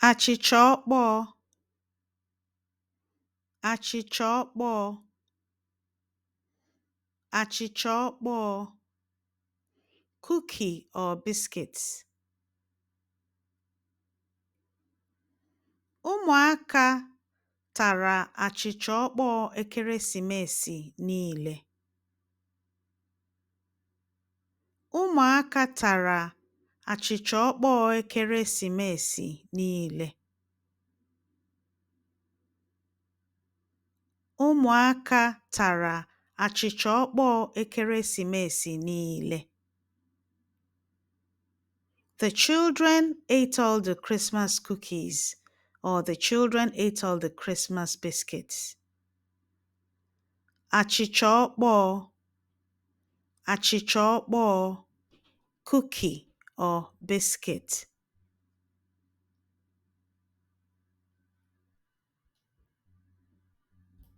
achịcha ọkpọọ achịcha ọkpọọ achịcha ọkpọọ cookie or biscuits. Ụmụaka tara achịcha ọkpọọ ekeresimesi niile. Ụmụaka tara achịcha ọkpọọ ekeresimesi niile. Ụmụaka tara achịcha ọkpọọ ekeresimesi niile. The children ate all the Christmas cookies, or the children ate all the Christmas biscuits. Achịcha ọkpọọ achịcha ọkpọọ cookie or biscuit.